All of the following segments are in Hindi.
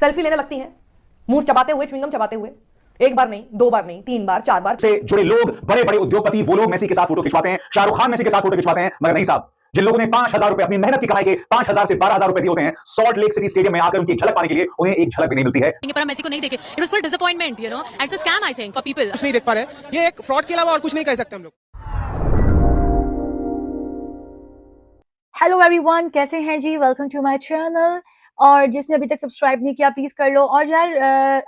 सेल्फी लेने लगती हैं, मुंह चबाते हुए, च्युइंगम चबाते हुए, एक बार नहीं, 2 बार नहीं, 3 बार, 4 बार से जुड़े लोग, बड़े बड़े उद्योगपति, वो लोग मेसी के साथ फोटो खिंचवाते हैं, शाहरुख खान मेसी के साथ फोटो खिंचवाते हैं। मगर नहीं साहब, जिन लोगों ने 5,000 रुपए अपनी मेहनत की कमाई के 5,000 से 12,000 रुपए दिए होते हैं, सॉल्ट लेक सिटी स्टेडियम में आकर उनकी एक झलक पाने के लिए उन्हें एक झलक भी नहीं मिलती है। पर हम मेसी को नहीं देखे। It was full disappointment, you know, it's a scam I think for people. कुछ नहीं देख पा रहे, ये एक फ्रॉड के अलावा और कुछ नहीं कह सकते हम लोग। हेलो एवरीवन, कैसे हैं जी? Welcome to my channel. और जिसने अभी तक सब्सक्राइब नहीं किया प्लीज कर लो। और यार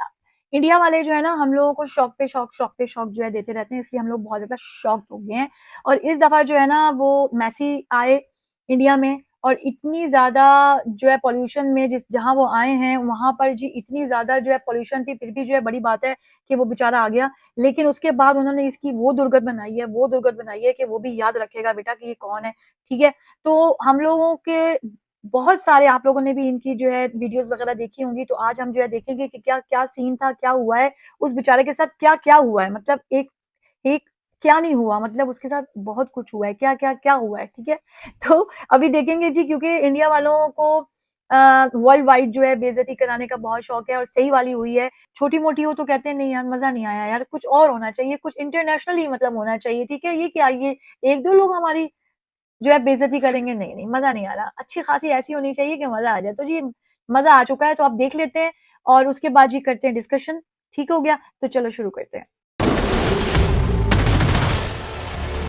इंडिया वाले जो है ना, हम लोगों को शौक पे शौक जो है देते रहते हैं, इसलिए हम लोग बहुत ज्यादा शॉक्ड हो गए हैं। और इस दफा जो है ना, वो मेसी आए इंडिया में और इतनी ज्यादा जो है पॉल्यूशन में, जहां वो आए हैं वहां पर जी इतनी ज्यादा जो है पॉल्यूशन थी, फिर भी जो है बड़ी बात है कि वो बेचारा आ गया। लेकिन उसके बाद उन्होंने इसकी वो दुर्गत बनाई है कि वो भी याद रखेगा बेटा कि ये कौन है, ठीक है। तो हम लोगों के बहुत सारे, आप लोगों ने भी इनकी जो है वीडियोस वगैरह देखी होंगी, तो आज हम जो है देखेंगे कि क्या क्या सीन था, क्या हुआ है उस बेचारे के साथ, क्या क्या हुआ है। मतलब एक एक क्या नहीं हुआ, मतलब उसके साथ बहुत कुछ हुआ है, क्या क्या क्या हुआ है, ठीक है। तो अभी देखेंगे जी, क्योंकि इंडिया वालों को वर्ल्ड वाइड जो है बेइज्जती कराने का बहुत शौक है, और सही वाली हुई है। छोटी मोटी हो तो कहते हैं नहीं यार मजा नहीं आया, यार कुछ और होना चाहिए, कुछ इंटरनेशनली मतलब होना चाहिए, ठीक है। ये क्या, ये एक दो लोग हमारी जो है बेइज्जती करेंगे, नहीं नहीं मजा नहीं आ रहा। अच्छी खासी ऐसी होनी चाहिए कि मजा आ जाए। तो जी मजा आ चुका है, तो आप देख लेते हैं और उसके बाद जी करते हैं डिस्कशन। ठीक हो गया, तो चलो शुरू करते हैं।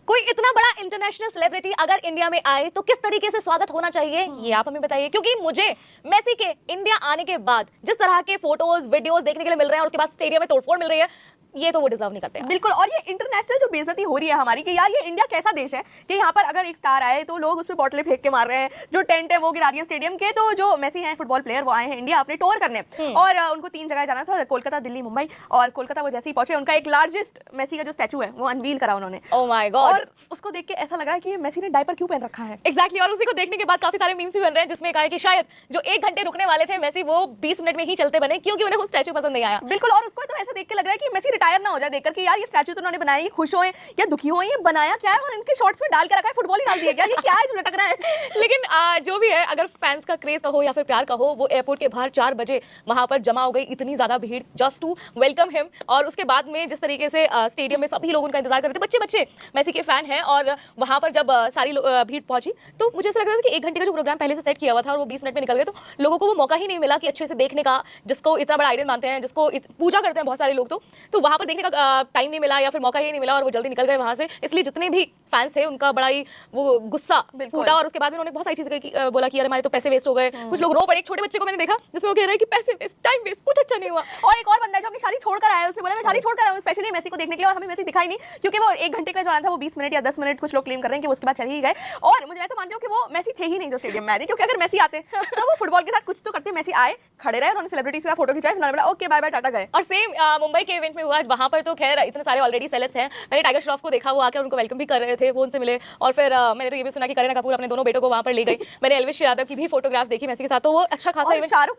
कोई इतना बड़ा इंटरनेशनल सेलिब्रिटी अगर इंडिया में आए तो किस तरीके से स्वागत होना चाहिए, ये आप हमें बताइए। क्योंकि मुझे मेसी के इंडिया आने के बाद जिस तरह के फोटोज वीडियोस देखने के लिए मिल रहे हैं और उसके बाद स्टेडियम में तोड़फोड़ मिल रही है, ये तो वो डिजर्व नहीं करते। बिल्कुल। और ये इंटरनेशनल जो बेइज्जती हो रही है हमारी, कि यार ये इंडिया कैसा देश है कि यहाँ पर अगर एक स्टार आए तो लोग उस पर बॉटलें फेंक के मार रहे हैं, जो टेंट है वो गिरा दिया स्टेडियम के। तो जो मेसी हैं फुटबॉल प्लेयर, वो आए हैं इंडिया अपने टूर करने, और उनको 3 जगह जाना था, कोलकाता, दिल्ली, मुंबई। और कोलकाता वो जैसे ही पहुंचे, उनका एक लार्जेस्ट मेसी का जो स्टैचू है वो अनवील करा उन्होंने। Oh my God. और उसको देख के ऐसा लगा है कि मेसी ने डायपर क्यों पहन रखा है। एग्जैक्टली। और उसी को देखने के बाद काफी सारे मीम्स भी बन रहे हैं, जिसमें कहा है कि शायद जो 1 घंटे रुकने वाले थे मेसी, वो 20 मिनट में ही चलते बने, क्योंकि उन्हें वो स्टैचू पसंद नहीं आया। बिल्कुल। और उसको तो ऐसा देख के लग रहा है कि मेसी रिटायर ना हो जाए देखकर, यार ये स्टैचू तो उन्होंने बनाया, ये खुश होए या दुखी होए, ये बनाया क्या है, और इनके शॉर्ट्स में डाल के रखा है, फुटबॉल ही डाल दिया क्या, ये क्या है जो लटक रहा है। लेकिन जो भी है, अगर फैंस का क्रेज कहो या फिर प्यार कहो, वो एयरपोर्ट के बाहर 4 बजे वहां पर जमा हो गई इतनी ज्यादा भीड़ जस्ट टू वेलकम हिम। और उसके बाद में जिस तरीके से स्टेडियम में सभी लोग उनका इंतजार कर रहे थे, बच्चे बच्चे मेसी के फैन हैं, और वहां पर जब सारी भीड़ पहुंची, तो मुझे ऐसा लग रहा था कि 1 घंटे का जो प्रोग्राम पहले से सेट किया हुआ था और वो 20 मिनट में निकल गए, तो लोगों को वो मौका ही नहीं मिला कि अच्छे से देखने का, जिसको इतना बड़ा आइडल मानते हैं, जिसको पूजा करते हैं बहुत सारे लोग, तो वहां पर देखने का टाइम नहीं मिला या फिर मौका ही नहीं मिला, और वो जल्दी निकल गए वहां से। इसलिए जितने भी फैंस थे उनका बड़ा ही वो गुस्सा फूटा, और उसके बाद में उन्होंने बहुत सारी चीजें बोला कि यार हमारे तो पैसे वेस्ट हो गए। कुछ लोग रो पड़े। एक छोटे बच्चे को मैंने देखा जिसमें वो कह रहा है कि पैसे वेस्ट, टाइम वेस्ट, कुछ अच्छा नहीं हुआ। और एक और बंदा है जो अपनी शादी छोड़कर आया है, उसने बोला मैं शादी छोड़कर आया हूं स्पेशली मेसी को देखने के लिए, और हमें मेसी दिखाई नहीं, क्योंकि वो 1 घंटे का जाना था, वो 20 मिनट या 10 मिनट कुछ लोग क्लेम कर रहे हैं कि उसके बाद चले ही गए। और मुझे तो मान रही हूं कि वो मेसी थे ही नहीं जो स्टेडियम में आए थे, क्योंकि अगर मेसी आते तो वो फुटबॉल के साथ कुछ तो करते। मेसी आए, खड़े रहे, उन्होंने सेलिब्रिटी के साथ फोटो खिंचाई, उन्होंने बोला ओके बाय बाय टाटा गए। और सेम मुंबई के इवेंट में हुआ। वहां पर तो खैर इतने सारे ऑलरेडी सेलेब्स हैं। मैंने टाइगर श्रॉफ को देखा, वो आकर उनको वेलकम भी कर रहे थे, वो उनसे मिले। और फिर मैंने तो ये भी सुना कि करीना कपूर अपने दोनों बेटों को वहां पर ले गई। मैंने एल्विश यादव की भी फोटोग्राफ्स देखी मेसी के साथ, तो वो अच्छा खासा इवेंट। शाहरुख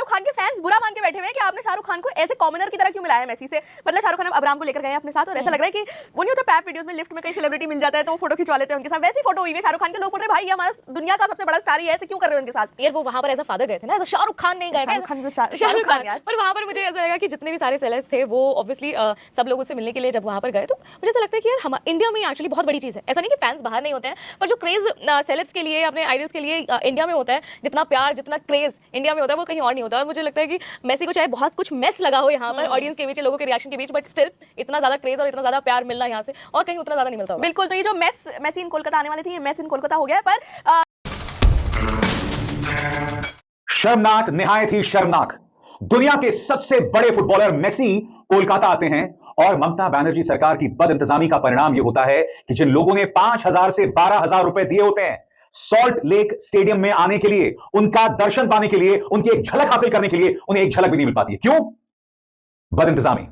खान के फैंस बुरा मान के बैठे हुए हैं कि आपने शाहरुख खान को ऐसे कॉमनर की तरह क्यों मिलाया मेसी से। मतलब शाहरुख खान अब्राम को लेकर गए अपने साथ, और ऐसा लग रहा है कि वो नहीं होता पैप वीडियोस में लिफ्ट में कई सेलिब्रिटी मिल जाता है तो वो फोटो खिंचवा लेते हैं उनके साथ, वैसी फोटो हुई है शाहरुख खान के। लोग बोल रहे हैं भाई ये हमारा दुनिया का सबसे बड़ा स्टार ही है, ऐसे क्यों कर रहे हो उनके साथ। यार वो वहां पर एज अ फादर गए थे ना, एज अ शाहरुख खान नहीं गए थे। शाहरुख खान। पर वहां पर मुझे ऐसा लगा कि जितने भी सारे सेलेब्स थे वो ऑब्वियसली सब लोग उससे मिलने के लिए जब वहां पर गए, तो मुझे ऐसा लगता है कि यार हम इंडिया में एक्चुअली बहुत बड़ी चीज है। ऐसा नहीं कि फैंस बाहर नहीं होते हैं, पर जो क्रेज सेलेब्स के लिए, अपने आइडल्स के लिए इंडिया में होता है, जितना प्यार, जितना क्रेज इंडिया में होता है, वो कहीं और नहीं होता। और मुझे लगता है कि मेसी को चाहे बहुत कुछ मेस लगा हो यहाँ पर ऑडियंस के बीच, लोगों के रिएक्शन के बीच, बट स्टिल इतना ज्यादा क्रेज और इतना ज्यादा प्यार मिलना यहाँ से और कहीं उतना ज्यादा नहीं मिलता। बिल्कुल। तो ये जो मेसी इन कोलकाता आने वाली थी, ये मेस इन कोलकाता हो गया है। पर शर्मनाक, निहायत ही शर्मनाक। दुनिया के सबसे बड़े फुटबॉलर मेसी कोलकाता आते हैं, और ममता बनर्जी सरकार की बद इंतजामी का परिणाम यह होता है कि जिन लोगों ने 5,000 से 12,000 रुपए दिए होते हैं सॉल्ट लेक स्टेडियम में आने के लिए, उनका दर्शन पाने के लिए, उनकी एक झलक हासिल करने के लिए, उन्हें एक झलक भी नहीं मिल पाती है। क्यों? बद इंतजामी।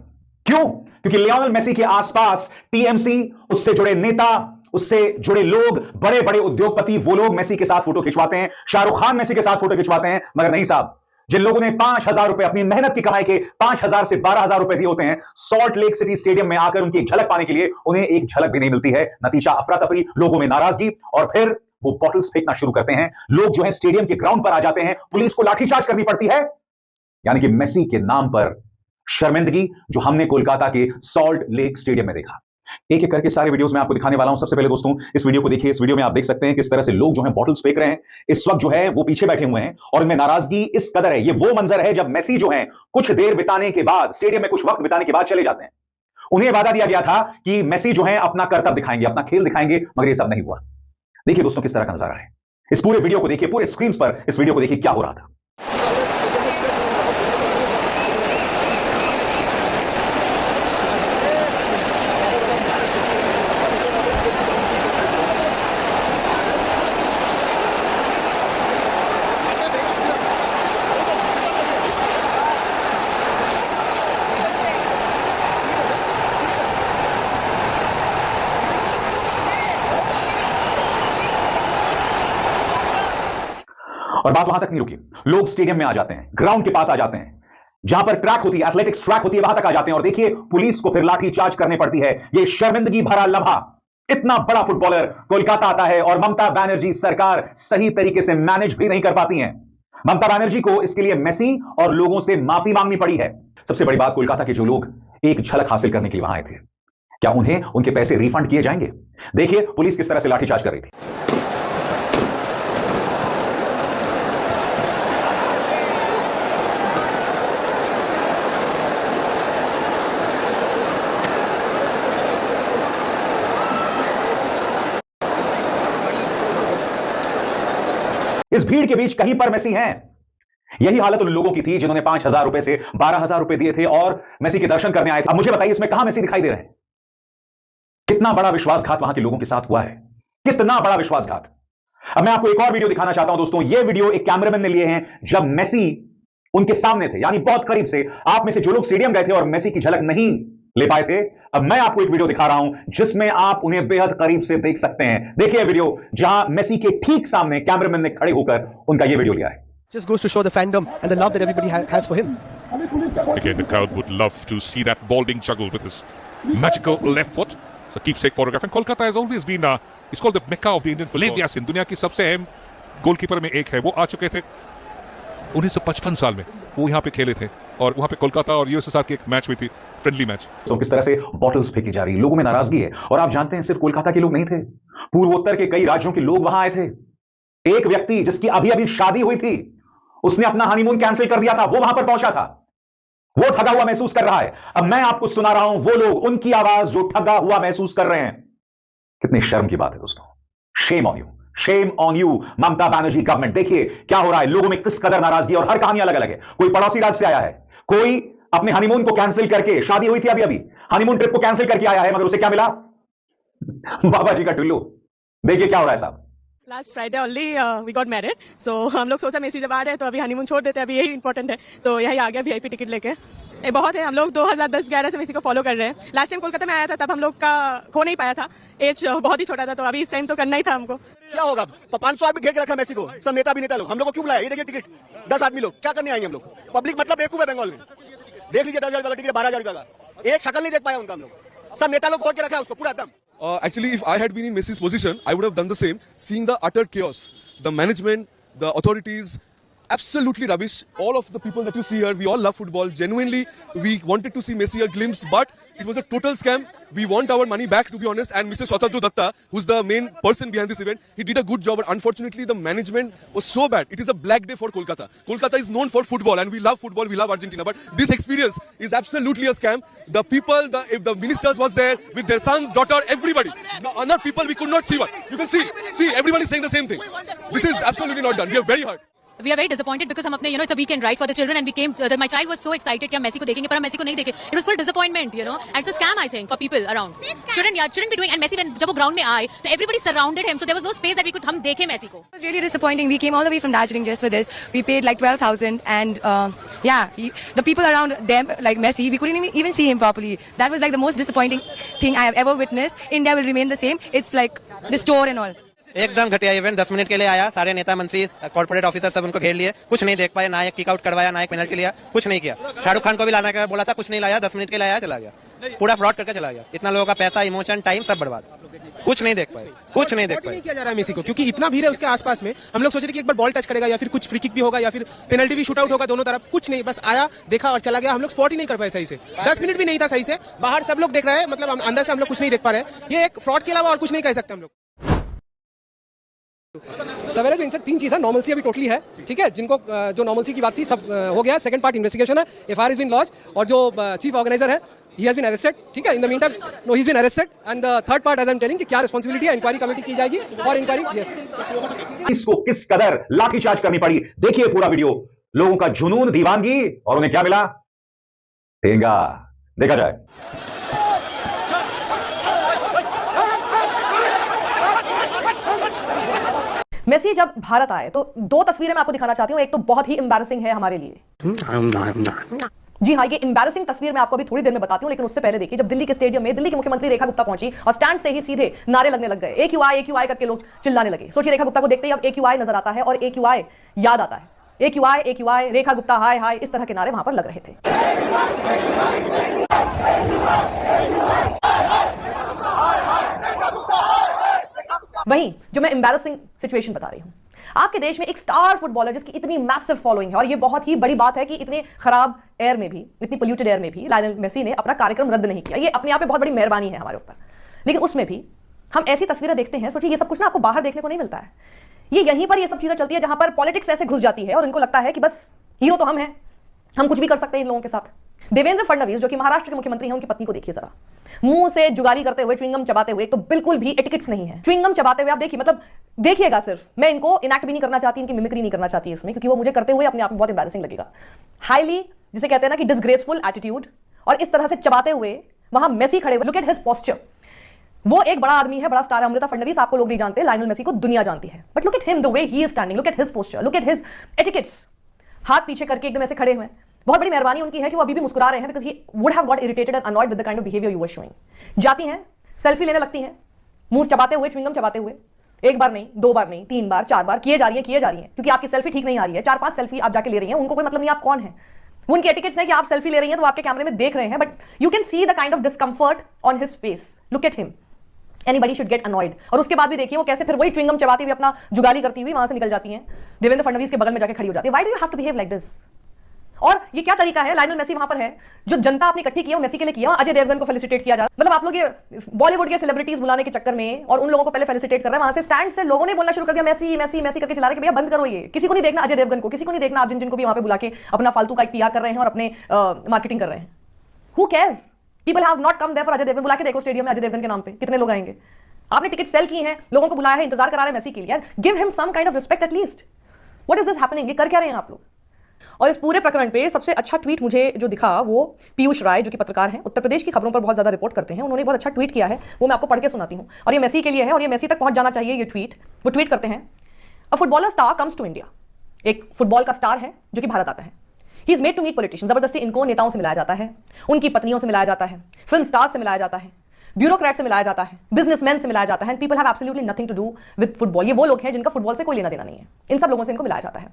क्यों? क्योंकि लियोनेल मेसी के आसपास टीएमसी, उससे जुड़े नेता, उससे जुड़े लोग, बड़े बड़े उद्योगपति, वो लोग मेसी के साथ फोटो खिंचवाते हैं, शाहरुख खान मेसी के साथ फोटो खिंचवाते हैं। मगर नहीं साहब, जिन लोगों ने 5,000 रुपए अपनी मेहनत की कमाई के 5,000 से 12,000 रुपए दिए होते हैं, सॉल्ट लेक सिटी स्टेडियम में आकर उनकी एक झलक पाने के लिए उन्हें एक झलक भी नहीं मिलती है। नतीजा अफरा तफरी, लोगों में नाराजगी, और फिर वो बॉटल्स फेंकना शुरू करते हैं। लोग जो है स्टेडियम के ग्राउंड पर आ जाते हैं, पुलिस को लाठीचार्ज करनी पड़ती है। यानी कि मेसी के नाम पर शर्मिंदगी जो हमने कोलकाता के सॉल्ट लेक स्टेडियम में देखा। एक एक करके सारे वीडियोस में आपको दिखाने वाला हूं। सबसे पहले दोस्तों इस वीडियो को देखिए। इस वीडियो में आप देख सकते हैं किस तरह से लोग जो हैं बॉटल्स फेंक रहे हैं। इस वक्त जो है वो पीछे बैठे हुए हैं और इनमें नाराजगी इस कदर है। ये वो मंजर है जब मेसी जो है कुछ देर बिताने के बाद, स्टेडियम में कुछ वक्त बिताने के बाद चले जाते हैं। उन्हें वादा दिया गया था कि मेसी जो है अपना करतब दिखाएंगे, अपना खेल दिखाएंगे, मगर ये सब नहीं हुआ। देखिए दोस्तों किस तरह का नजारा है। इस पूरे वीडियो को देखिए, पूरे स्क्रीन पर इस वीडियो को देखिए क्या हो रहा था। और बात वहां तक नहीं रुकी। लोग स्टेडियम में आ जाते हैं, ग्राउंड के पास आ जाते हैं, जहां पर ट्रैक होती है, एथलेटिक्स ट्रैक होती है, वहां तक आ जाते हैं। और देखिए पुलिस को फिर लाठी चार्ज करने पड़ती है। यह शर्मिंदगी भरा लम्हा। इतना बड़ा फुटबॉलर कोलकाता आता है और ममता बनर्जी सरकार सही तरीके से मैनेज भी नहीं कर पाती है। ममता बनर्जी को इसके लिए मेसी और लोगों से माफी मांगनी पड़ी है। सबसे बड़ी बात, कोलकाता के जो लोग एक झलक हासिल करने के लिए वहां आए थे, क्या उन्हें उनके पैसे रिफंड किए जाएंगे? देखिए पुलिस किस तरह से लाठीचार्ज कर रही थी। इस भीड़ के बीच कहीं पर मेसी हैं। यही हालत उन लोगों की थी जिन्होंने 5,000 रुपए से 12,000 रुपए दिए थे और मेसी के दर्शन करने आए थे। अब मुझे बताइए इसमें कहां मेसी दिखाई दे रहे हैं? कितना बड़ा विश्वासघात वहां के लोगों के साथ हुआ है, कितना बड़ा विश्वासघात। अब मैं आपको एक और वीडियो दिखाना चाहता हूं दोस्तों। यह वीडियो एक कैमरामैन ने लिए हैं जब मेसी उनके सामने थे, यानी बहुत करीब से। आप में से जो लोग स्टेडियम गए थे और मेसी की झलक नहीं ले पाए थे, अब मैं आपको एक वीडियो दिखा रहा हूं जिसमें आप उन्हें बेहद करीब से देख सकते हैं। देखिए वीडियो जहां मेसी के ठीक सामने कैमरामैन ने खड़े होकर उनका यह वीडियो लिया है। Just goes to show the fandom and the love that everybody has for him. Again, the crowd would love to see that ball being juggled with his magical left foot. So keepsake photograph. And Kolkata has always been, it's called the Mecca of the Indian football. Lev Yassin, दुनिया की सबसे अहम गोलकीपर में एक है। वो आ चुके थे 1955 साल में, वो यहाँ पे खेले थे और वहाँ पे कोलकाता और यूएसएसआर की एक मैच हुई थी, फ्रेंडली मैच। तो किस तरह से बॉटल्स फेंकी जा रही है, लोगों में नाराजगी है। और आप जानते हैं सिर्फ कोलकाता के लोग नहीं थे, पूर्वोत्तर के कई राज्यों के लोग वहां आए थे। एक व्यक्ति जिसकी अभी अभी शादी हुई थी, उसने अपना हनीमून कैंसिल कर दिया था, वो वहां पर पहुंचा था। वो ठगा हुआ महसूस कर रहा है। अब मैं आपको सुना रहा हूं वो लोग, उनकी आवाज जो ठगा हुआ महसूस कर रहे हैं। कितनी शर्म की बात है दोस्तों। Shame on you, shame on you Mamata Banerjee government. देखिए क्या हो रहा है, लोगों में किस कदर नाराजगी, और हर कहानी अलग अलग है। कोई पड़ोसी राज्य से आया है, कोई अपने हनीमून को कैंसिल करके, शादी हुई थी अभी अभी, हनीमून ट्रिप को कैंसिल करके आया है, मगर उसे क्या मिला? बाबा जी का टुल्लू। देखिए क्या हो रहा है साहब। Last Friday only we got married, so हम लोग सोचा मेसी जब आ रहे हैं तो अभी हनीमून छोड़ देते हैं, अभी यही इंपॉर्टेंट है, तो यही आ गया VIP टिकट लेके। ये बहुत है, हम लोग 2010-11 से मेसी को फॉलो कर रहे हैं। लास्ट टाइम कोलकाता में आया था तब हम लोग का हो नहीं पाया था, एज बहुत ही छोटा था, तो अभी इस टाइम तो करना ही था हमको। क्या होगा, 500 आदमी घेर के रखा मेसी को, सब नेता भी नेता लोग, हम लोग को क्यों बुलाया? ये देखिए टिकट 10 आदमी लोग क्या करने आएंगे हम लोग? पब्लिक मतलब बेवकूफ है बंगाल में। देख लीजिए 10,000 का टिकट, 12,000 का, एक शक्ल नहीं देख पाया उनका हम लोग। सब नेता लोग खोल के रखा है उसको पूरा एकदम। Actually, if I had been in Messi's position, I would have done the same. Seeing the utter chaos, the management, the authorities, absolutely rubbish. All of the people that you see here, we all love football. Genuinely, we wanted to see Messi a glimpse, but it was a total scam. We want our money back, to be honest. And Mr. Shatadru Datta, who's the main person behind this event, he did a good job. But unfortunately, the management was so bad. It is a black day for Kolkata. Kolkata is known for football, and we love football. We love Argentina. But this experience is absolutely a scam. The people, if the ministers was there with their sons, daughter, everybody. Not people, we could not see what. You can see, everyone is saying the same thing. This is absolutely not done. We are very hurt. We are very disappointed because हम अपने it's a weekend right for the children and we came my child was so excited कि हम मेसी को देखेंगे, पर हम मेसी को नहीं देखे। It was full disappointment, and it's a scam I think for people around. Shouldn't be doing. And Messi जब वो ground में आए तो everybody surrounded him, so there was no space that we could हम देखे मेसी को। It was really disappointing. We came all the way from Darjeeling just for this. We paid like 12,000 and the people around them like Messi, we couldn't even see him properly. That was like the most disappointing thing I have ever witnessed. India will remain the same. It's like the store and all. एकदम घटिया इवेंट, 10 मिनट के लिए आया, सारे नेता मंत्री कॉर्पोरेट ऑफिसर सब उनको घेर लिए, कुछ नहीं देख पाए, ना एक किक आउट करवाया, ना एक पेनल्टी लिया, कुछ नहीं किया। शाहरुख खान को भी लाना का बोला था, कुछ नहीं लाया, 10 मिनट के लिए आया, चला गया, पूरा फ्रॉड करके चला गया। इतना लोगों का पैसा, इमोशन, टाइम सब बर्बाद। कुछ नहीं देख पाए, कुछ नहीं देख Spot ही पाए। नहीं किया जा रहा है मेसी को, क्योंकि इतना भीड़ है उसके आसपास में। हम लोग सोचे थे कि एक बार बॉल टच करेगा या फिर कुछ फ्री किक भी होगा या फिर पेनल्टी भी शूट आउट होगा, दोनों तरफ कुछ नहीं, बस आया, देखा और चला गया। हम लोग स्पॉट ही नहीं कर पाए सही से, 10 मिनट भी नहीं था सही से। बाहर सब लोग देख रहे हैं, मतलब अंदर से हम लोग कुछ नहीं देख पा रहे हैं। ये एक फ्रॉड के अलावा और कुछ नहीं कह सकते हम लोग। सवेरे जो इनसे 3 चीज़ है, नॉर्मलसी अभी टोटली है, ठीक है, जिनको जो नॉर्मलसी की बात थी सब हो गया। सेकंड पार्ट इन्वेस्टिगेशन है, एफआईआर हैज बीन लॉन्च, और जो चीफ ऑर्गेनाइजर है ही हैज बीन अरेस्टेड, ठीक है, in the meantime no he has been arrested. And the third part as I am telling कि क्या रिस्पांसिबिलिटी है, इंक्वायरी कमेटी की जाएगी और इंक्वायरी यस इसको किस कदर लाठीचार्ज करनी पड़ी, देखिए पूरा वीडियो। लोगों का जुनून, दीवानगी, और उन्हें क्या मिला? ठेंगा। देखा जाए। मेसी जब भारत आए तो 2 तस्वीरें मैं आपको दिखाना चाहती हूं। एक तो बहुत ही एम्बैरेसिंग है हमारे लिए। जी हाँ, ये एम्बैरेसिंग तस्वीर मैं आपको अभी थोड़ी देर में बताती हूं, लेकिन उससे पहले देखिए, जब दिल्ली के स्टेडियम में दिल्ली की मुख्यमंत्री रेखा गुप्ता पहुंची और स्टैंड से ही सीधे नारे लगने लग गए, AQI करके लोग चिल्लाने लगे। सोचिए, रेखा गुप्ता को देखते ही अब AQI नजर आता है और AQI याद आता है। AQI रेखा गुप्ता हाय हाय, इस तरह के नारे वहां पर लग रहे थे। वहीं जो मैं एम्बैरेसिंग सिचुएशन बता रही हूं, आपके देश में एक स्टार फुटबॉलर जिसकी इतनी मैसिव फॉलोइंग है, और ये बहुत ही बड़ी बात है कि इतने खराब एयर में भी, इतनी पोल्यूटेड एयर में भी लायनल मेसी ने अपना कार्यक्रम रद्द नहीं किया। ये अपने आप में बहुत बड़ी मेहरबानी है हमारे ऊपर। लेकिन उसमें भी हम ऐसी तस्वीरें देखते हैं, सोचिए, ये सब कुछ ना आपको बाहर देखने को नहीं मिलता है। ये यहीं पर ये सब चीजें चलती है जहां पर पॉलिटिक्स ऐसे घुस जाती है और इनको लगता है कि बस हीरो तो हम हैं, हम कुछ भी कर सकते हैं इन लोगों के साथ। देवेंद्र फडणवीस जो कि महाराष्ट्र के मुख्यमंत्री हैं, उनकी पत्नी को देखिए जरा, मुंह से जुगाली करते हुए, च्युइंगम चबाते हुए, तो बिल्कुल भी एटिकेट्स नहीं है। च्युइंगम चबाते हुए आप देखिए, मतलब देखिएगा सिर्फ। मैं इनको इनैक्ट भी नहीं करना चाहती, इनकी मिमिक्री नहीं करना चाहती इसमें, क्योंकि वो मुझे करते हुए अपने आप में बहुत एम्बैरेसिंग लगेगा। हाईली, जिसे कहते हैं ना कि डिसग्रेसफुल एटीट्यूड, और इस तरह से चबाते हुए वहां मेसी खड़े हुए। Look at his posture. वो एक बड़ा आदमी है, बड़ा स्टार है। अमृता फडणवीस आपको लोग नहीं जानते, लायनल मेसी को दुनिया जानती है। But look at him, the way he is standing, look at his posture, look at his etiquettes. हाथ पीछे करके एकदम ऐसे खड़े हुए हैं। बहुत बड़ी मेहरबानी उनकी है कि वो अभी भी मुस्कुरा रहे हैं, because he would have got irritated and annoyed with the kind of behaviour you were showing. जाती हैं, सेल्फी लेने लगती हैं, मुंह चबाते हुए, च्युइंगम चबाते हुए, एक बार नहीं, 2 बार नहीं, 3 बार, 4 बार किए जा रही है, क्योंकि आपकी सेल्फी ठीक नहीं आ रही है। 4-5 सेल्फी आप जाके ले रही हैं, उनको कोई मतलब नहीं आप कौन है। वो उनके एटिकेट्स है कि आप सेल्फी ले रही हैं तो आपके कैमरे में देख रहे हैं, but you can see the kind of discomfort on his face. Look at him, anybody should get annoyed. और उसके बाद भी देखिए वो कैसे फिर वही च्युइंगम चबाती हुई, अपना जुगाली करती हुई वहां से निकल जाती हैं, देवेंद्र फडणवीस के बगल में जाके खड़ी हो जाती है। Why do you have to behave like this? और ये क्या तरीका है? लायनल मेसी वहां पर है, जो जनता आपने इकट्ठी की है वो मेसी के लिए किया। अजय देवगन को फेलिसिटेट किया जा रहा है। मतलब आप लोग ये बॉलीवुड के सेलिब्रिटीज बुलाने के चक्कर में और उन लोगों को पहले फेलिसिटेट कर रहे हैं, वहां से स्टैंड से लोगों ने बोलना शुरू कर दिया मेसी मेसी मेसी करके, चला रहे कि भैया बंद करो, ये किसी को नहीं देखना अजय देवगन को, किसी को नहीं देखना आप जिनको भी वहां पे बुला के अपना फालतू का PR कर रहे हैं और अपने मार्केटिंग कर रहे हैं। Who cares? People have not come there for Ajay Devgn. बुला के देखो स्टेडियम में अजय देवगन के नाम पे कितने लोग आएंगे। आपने टिकट सेल की है, लोगों को बुलाया है, इंतजार करा रहे हैं मेसी के लिए। Give him some kind of respect at least. What is this happening? ये कर क्या रहे हैं आप लोग? और इस पूरे प्रकरण पे सबसे अच्छा ट्वीट मुझे जो दिखा वो पीयूष राय, जो कि पत्रकार हैं, उत्तर प्रदेश की खबरों पर बहुत ज्यादा रिपोर्ट करते हैं, उन्होंने बहुत अच्छा ट्वीट किया है, वो मैं आपको पढ़ के सुनाती हूं। और ये मेसी के लिए है और ये मेसी तक पहुंच जाना चाहिए ये ट्वीट। वो ट्वीट करते हैं, a footballer star comes to India. एक फुटबॉल का स्टार है जो कि भारत आता है। He is made to meet politicians. जबरदस्ती इनको नेताओं से मिलाया जाता है, उनकी पत्नियों से मिलाया जाता है, फिल्म स्टार्स से मिलाया जाता है, ब्यूरोक्रेट से मिलाया जाता है, बिजनेसमैन से मिलाया जाता है। People have absolutely nothing to do with football. ये वो लोग हैं जिनका फुटबॉल से कोई लेना देना नहीं है। इन सब लोगों से इनको मिलाया जाता है।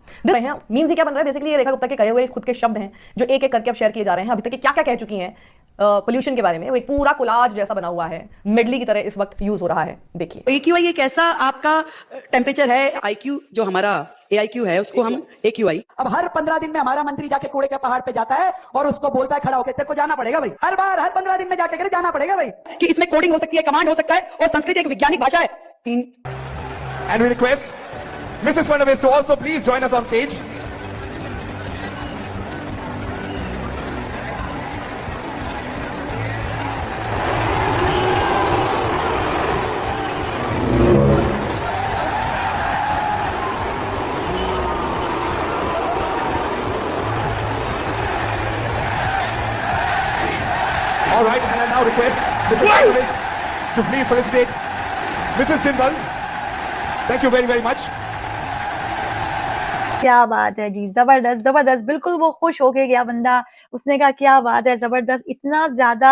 मीम्स क्या बन रहा है? बेसिकली ये रेखा गुप्ता के कहे हुए खुद के शब्द हैं जो एक एक करके अब शेयर किए जा रहे हैं। अभी तक क्या क्या कह चुकी हैं पोल्यूशन के बारे में, वो एक पूरा कोलाज जैसा बना हुआ है, मेडली की तरह इस वक्त यूज हो रहा है। देखिए AQI एक ऐसा आपका टेम्परेचर है, IQ जो हमारा AIQ है उसको हम AQI। अब हर 15 दिन में हमारा मंत्री जाके कूड़े के पहाड़ पे जाता है और उसको बोलता है खड़ा होकर, तेरे को जाना पड़ेगा भाई, हर 15 दिन में जाके करे जाना पड़ेगा भाई, कि इसमें कोडिंग हो सकती है, कमांड हो सकता है, और संस्कृत एक वैज्ञानिक भाषा है। And we request Mrs. Fadnavis to also please join us on stage. All right, and I now request Mrs. Fadnavis to please felicitate Mrs. Jindal. Thank you very, very much. क्या बात है जी, जबरदस्त जबरदस्त। बिल्कुल वो खुश होके गया बंदा, उसने कहा क्या बात है, जबरदस्त। इतना ज्यादा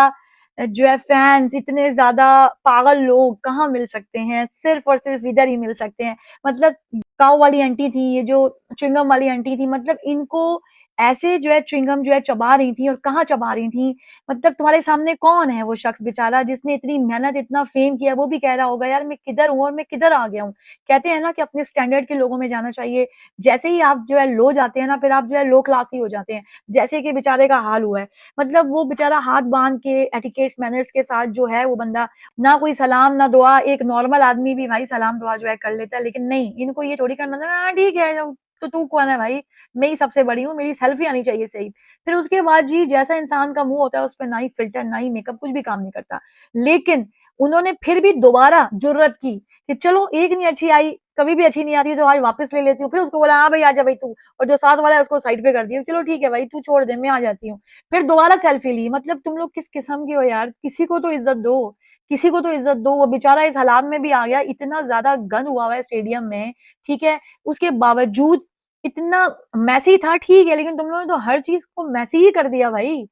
जो है फैंस, इतने ज्यादा पागल लोग कहाँ मिल सकते हैं? सिर्फ और सिर्फ इधर ही मिल सकते हैं। मतलब काऊ वाली आंटी थी, ये जो च्युइंगम वाली आंटी थी, मतलब इनको ऐसे जो है च्युइंगम जो है चबा रही थी, और कहाँ चबा रही थी, मतलब तुम्हारे सामने कौन है वो शख्स बेचारा जिसने इतनी मेहनत, इतना फेम किया, वो भी कह रहा होगा यार मैं किधर हूँ और मैं किधर आ गया हूँ। कहते हैं ना कि अपने स्टैंडर्ड के लोगों में जाना चाहिए, जैसे ही आप जो है लो जाते हैं ना, फिर आप जो है लो क्लास ही हो जाते हैं, जैसे कि बेचारे का हाल हुआ है। मतलब वो बेचारा हाथ बांध के एटिकेट्स मैनर्स के साथ जो है वो बंदा, ना कोई सलाम ना दुआ, एक नॉर्मल आदमी भी भाई सलाम दुआ जो है कर लेता है, लेकिन नहीं, इनको ये थोड़ी करना था, हाँ ठीक है तो तू कौन है भाई, मैं ही सबसे बड़ी हूँ, मेरी सेल्फी आनी चाहिए सही। फिर उसके बाद जी जैसा इंसान का मुंह होता है उस पर ना ही फिल्टर ना ही मेकअप कुछ भी काम नहीं करता। लेकिन उन्होंने फिर भी दोबारा जुर्रत की कि चलो एक नहीं अच्छी आई, कभी भी अच्छी नहीं आती तो आज वापस ले लेती हूँ। फिर उसको बोला हाँ भाई आजा भाई तू, और जो साथ वाला है उसको साइड पे कर दिया, चलो ठीक है भाई तू छोड़ दे मैं आ जाती हूँ। फिर दोबारा सेल्फी ली। मतलब तुम लोग किस किस्म के हो यार, किसी को तो इज्जत दो, किसी को तो इज्जत दो। वो बेचारा इस हालात में भी आ गया, इतना ज्यादा गंद हुआ हुआ है स्टेडियम में, ठीक है, उसके बावजूद इतना मैसी था, ठीक है, लेकिन तुम लोगों ने तो हर चीज को मैसी ही कर दिया भाई।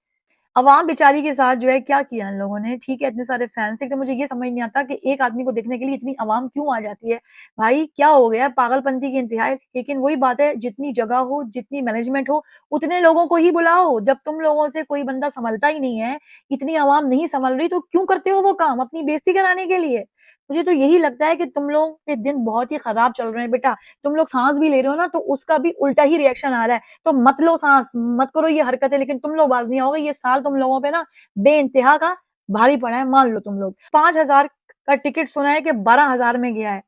अवाम बेचारी के साथ जो है क्या किया इन लोगों ने, ठीक है, इतने सारे फैंस थे, तो मुझे ये समझ नहीं आता कि एक आदमी को देखने के लिए इतनी अवाम क्यों आ जाती है। भाई क्या हो गया, पागलपंती की इंतहा है। लेकिन वही बात है, जितनी जगह हो, जितनी मैनेजमेंट हो, उतने लोगों को ही बुलाओ। जब तुम लोगों से कोई बंदा संभलता ही नहीं है, इतनी अवाम नहीं संभल रही, तो क्यों करते हो वो काम अपनी बेइज्जती कराने के लिए। मुझे तो यही लगता है कि तुम लोग के दिन बहुत ही खराब चल रहे हैं बेटा। तुम लोग सांस भी ले रहे हो ना, तो उसका भी उल्टा ही रिएक्शन आ रहा है, तो मत लो सांस, मत करो ये हरकतें, लेकिन तुम लोग बाज नहीं आओगे। ये साल तुम लोगों पे ना बेइंतहा का भारी पड़ा है, मान लो तुम लोग। 5,000 का टिकट सुना है कि 12,000 में गया है।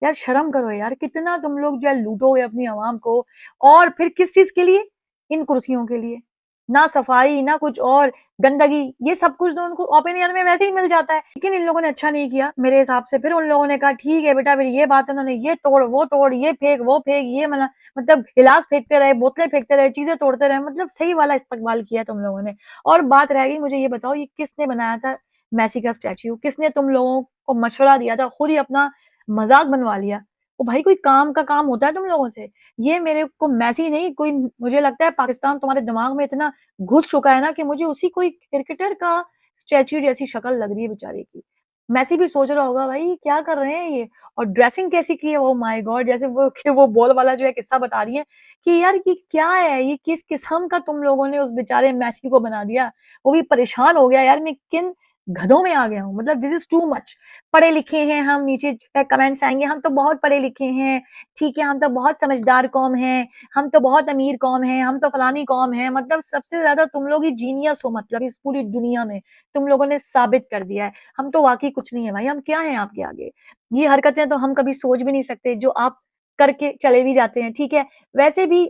यार शर्म करो यार, कितना तुम लोग जो है लूटोगे अपनी आवाम को, और फिर किस चीज के लिए, इन कुर्सियों के लिए। ना सफाई ना कुछ और, गंदगी, ये सब कुछ तो उनको ओपन एयर में वैसे ही मिल जाता है। लेकिन इन लोगों ने अच्छा नहीं किया मेरे हिसाब से। फिर उन लोगों ने कहा ठीक है बेटा, फिर ये बात उन्होंने, ये तोड़ वो तोड़, ये फेंक वो फेंक, ये मतलब गिलास फेंकते रहे, बोतलें फेंकते रहे, चीजें तोड़ते रहे, मतलब सही वाला इस्तेमाल किया तुम लोगों ने। और बात रह गई, मुझे ये बताओ ये किसने बनाया था मैसी का स्टैच्यू, किसने तुम लोगों को मशवरा दिया था, खुद ही अपना मजाक बनवा लिया। ओ भाई कोई काम का काम होता है तुम लोगों से। ये मेरे को मैसी नहीं, कोई मुझे लगता है पाकिस्तान तुम्हारे दिमाग में इतना घुस चुका है ना कि मुझे उसी कोई क्रिकेटर का स्टैच्यू जैसी शक्ल लग रही है बेचारे की। मेसी भी सोच रहा होगा भाई क्या कर रहे हैं ये, और ड्रेसिंग कैसी की है, ओ माय गॉड, जैसे वो कि वो बॉल वाला जो है किस्सा बता रही है कि यार ये क्या है, ये किस किस्म का तुम लोगों ने उस बेचारे मेसी को बना दिया। वो भी परेशान हो गया यार, मैं किन गधों में आ गया हूँ, मतलब दिस इज टू मच। पढ़े लिखे हैं हम, नीचे कमेंट्स आएंगे हम तो बहुत पढ़े लिखे हैं, ठीक है, हम तो बहुत समझदार कौम हैं, हम तो बहुत अमीर कौम है, हम तो फलानी कौम है। मतलब सबसे ज्यादा तुम लोग ही जीनियस हो, मतलब इस पूरी दुनिया में तुम लोगों ने साबित कर दिया है। हम तो वाकई कुछ नहीं है भाई, हम क्या हैं आपके आगे। ये हरकतें तो हम कभी सोच भी नहीं सकते जो आप करके चले भी जाते हैं, ठीक है। वैसे भी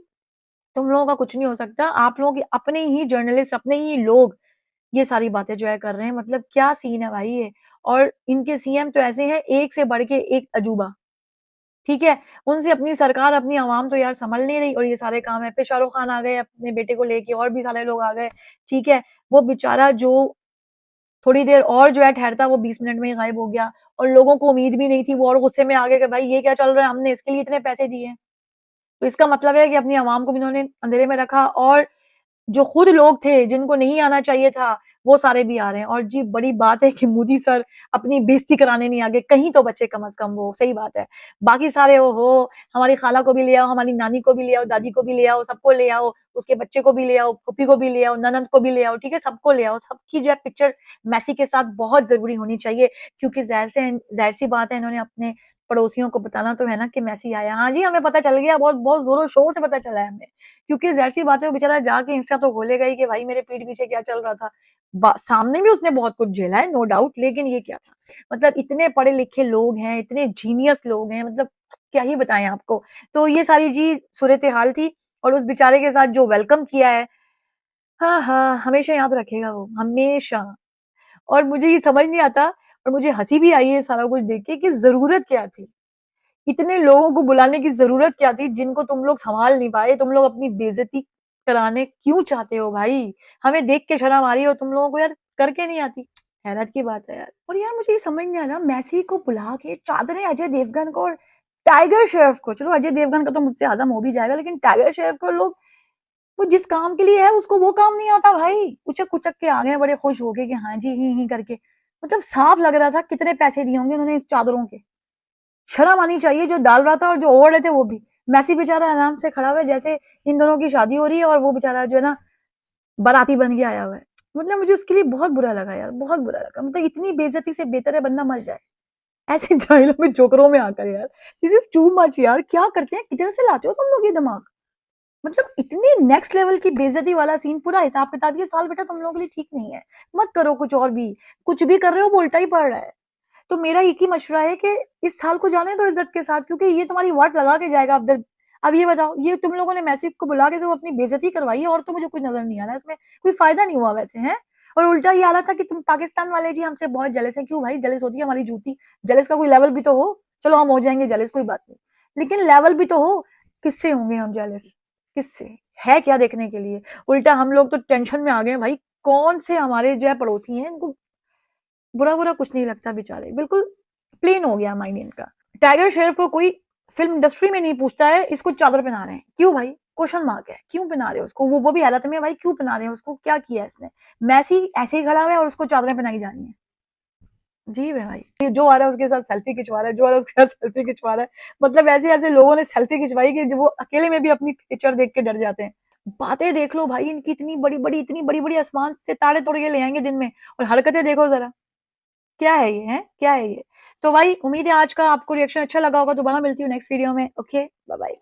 तुम लोगों का कुछ नहीं हो सकता, आप लोग अपने ही जर्नलिस्ट, अपने ही लोग ये सारी बातें जो है कर रहे हैं। मतलब क्या सीन है भाई ये। और इनके सीएम तो ऐसे हैं, एक से बढ़ के एक अजूबा, ठीक है। उनसे अपनी सरकार, अपनी आवाम तो यार संभल नहीं रही, और ये सारे काम है। फिर शाहरुख खान आ गए अपने बेटे को लेके, और भी सारे लोग आ गए, ठीक है। वो बेचारा जो थोड़ी देर और जो है ठहरता, वो 20 मिनट में ही गायब हो गया, और लोगों को उम्मीद भी नहीं थी। वो और गुस्से में आ गए कि भाई ये क्या चल रहा है, हमने इसके लिए इतने पैसे दिए हैं। तो इसका मतलब है कि अपनी आवाम को भी इन्होंने अंधेरे में रखा, और जो खुद लोग थे जिनको नहीं आना चाहिए था, वो सारे भी आ रहे हैं। और जी बड़ी बात है कि मोदी सर अपनी बेइज्जती कराने नहीं आ गए, कहीं तो बचे कम से कम वो, सही बात है। बाकी सारे ओहो, हमारी खाला को भी ले आओ, हमारी नानी को भी ले आओ, दादी को भी ले आओ, सबको ले आओ, उसके बच्चे को भी ले आओ, फूफी को भी ले आओ, ननद को भी ले आओ, ठीक है, सबको ले आओ। सबकी जो है पिक्चर मेसी के साथ बहुत ज़रूरी होनी चाहिए, क्योंकि ज़ाहिर-सी बात है, इन्होंने अपने पड़ोसियों को बताना तो है ना कि मेसी आया। हाँ जी, हमें पता चल गया, बहुत बहुत ज़ोरों-शोर से पता चला है हमें, क्योंकि ज़ाहिर-सी बात है वो बेचारा जाके इंस्टा तो खोलेगा ही कि भाई मेरे पीठ पीछे क्या चल रहा था। सामने भी उसने बहुत कुछ झेला है, नो डाउट, लेकिन ये क्या था। मतलब इतने पढ़े लिखे लोग हैं, इतने जीनियस लोग हैं, मतलब क्या ही बताएं आपको। तो ये सारी जी सूरत हाल थी, और उस बेचारे के साथ जो वेलकम किया है, हाँ हाँ, हमेशा याद रखेगा वो, हमेशा। और मुझे ये समझ नहीं आता, और मुझे हंसी भी आई है सारा कुछ देख के, कि जरूरत क्या थी इतने लोगों को बुलाने की, जरूरत क्या थी जिनको तुम लोग संभाल नहीं पाए। तुम लोग अपनी बेइज्जती कराने क्यों चाहते हो भाई। हमें देख के शर्म आ रही हो तुम लोगों को यार, करके नहीं आती। हैरत की बात है यार। और यार मुझे ये समझ नहीं आ रहा, मैसी को बुला के चादरें अजय देवगन को और टाइगर श्रॉफ को, चलो अजय देवगन का तो मुझसे आजम हो भी जाएगा, लेकिन टाइगर श्रॉफ को लोग, वो जिस काम के लिए है उसको वो काम नहीं आता भाई। उचक उचक के आ गए बड़े खुश हो गए कि हाँ जी ही करके। मतलब साफ लग रहा था कितने पैसे दिए होंगे उन्होंने इस चादरों के। शर्म आनी चाहिए, जो डाल रहा था और जो ओढ़ रहे थे वो भी। मैसी बेचारा आराम से खड़ा हुआ है, जैसे इन दोनों की शादी हो रही है और वो बेचारा जो है ना बाराती बन के आया हुआ है। मतलब मुझे उसके लिए बहुत बुरा लगा यार, बहुत बुरा लगा। मतलब इतनी बेइज्जती से बेहतर है बंदा मर जाए ऐसे जाहिलों में, जोकरों में आकर यार। दिस इज टू मच यार। क्या करते हैं, किधर से लाते हो तुम लोग ये दिमाग? मतलब इतनी नेक्स्ट लेवल की बेइज्जती वाला सीन, पूरा हिसाब किताब। ये साल बेटा तुम लोगों के लिए ठीक नहीं है, मत करो कुछ और भी। कुछ भी कर रहे हो वो उल्टा ही पड़ रहा है। तो मेरा एक ही मशवरा है कि इस साल को जाने दो इज्जत के साथ, क्योंकि ये तुम्हारी वाट लगा के जाएगा। अब ये बताओ, ये तुम लोगों ने मैसी को बुला के सिर्फ अपनी बेइज्जती करवाई है, और तो मुझे कुछ नजर नहीं आ रहा है इसमें, कोई फायदा नहीं हुआ वैसे है। और उल्टा ये आ रहा था कि तुम पाकिस्तान वाले जी हमसे बहुत जेलस हैं। क्यों भाई जेलस होती है हमारी जूती? जेलस का कोई लेवल भी तो हो। चलो हम हो जाएंगे जेलस, कोई बात नहीं, लेकिन लेवल भी तो हो। किससे होंगे हम जेलस? किससे? है क्या देखने के लिए? उल्टा हम लोग तो टेंशन में आ गए भाई। कौन से हमारे जो है पड़ोसी हैं, इनको बुरा बुरा कुछ नहीं लगता बेचारे, बिल्कुल प्लेन हो गया माइंड इनका। टाइगर श्रॉफ को कोई फिल्म इंडस्ट्री में नहीं पूछता है इसको चादर पहना रहे हैं क्यों भाई? क्वेश्चन मार्क है, क्यों पहना रहे हो उसको? वो भी हालत में भाई, क्यों पहना रहे हैं उसको? क्या किया इसने? मैसी ऐसे ही खड़ा हुआ है और उसको चादरें पहनाई जानी है। जी भाई, ये जो आ रहा है उसके साथ सेल्फी खिंचवा रहा है, जो आ रहा है उसके साथ सेल्फी खिंचवा रहा है। मतलब ऐसे ऐसे लोगों ने सेल्फी खिंचवाई कि जो वो अकेले में भी अपनी पिक्चर देख के डर जाते हैं। बातें देख लो भाई इनकी, इतनी बड़ी बड़ी आसमान से तारे तोड़ के ले आएंगे दिन में, और हरकतें देखो जरा, क्या है ये? है क्या है ये? तो भाई उम्मीद है आज का आपको रिएक्शन अच्छा लगा होगा। दोबारा मिलती हूँ नेक्स्ट वीडियो में। Okay, bye bye.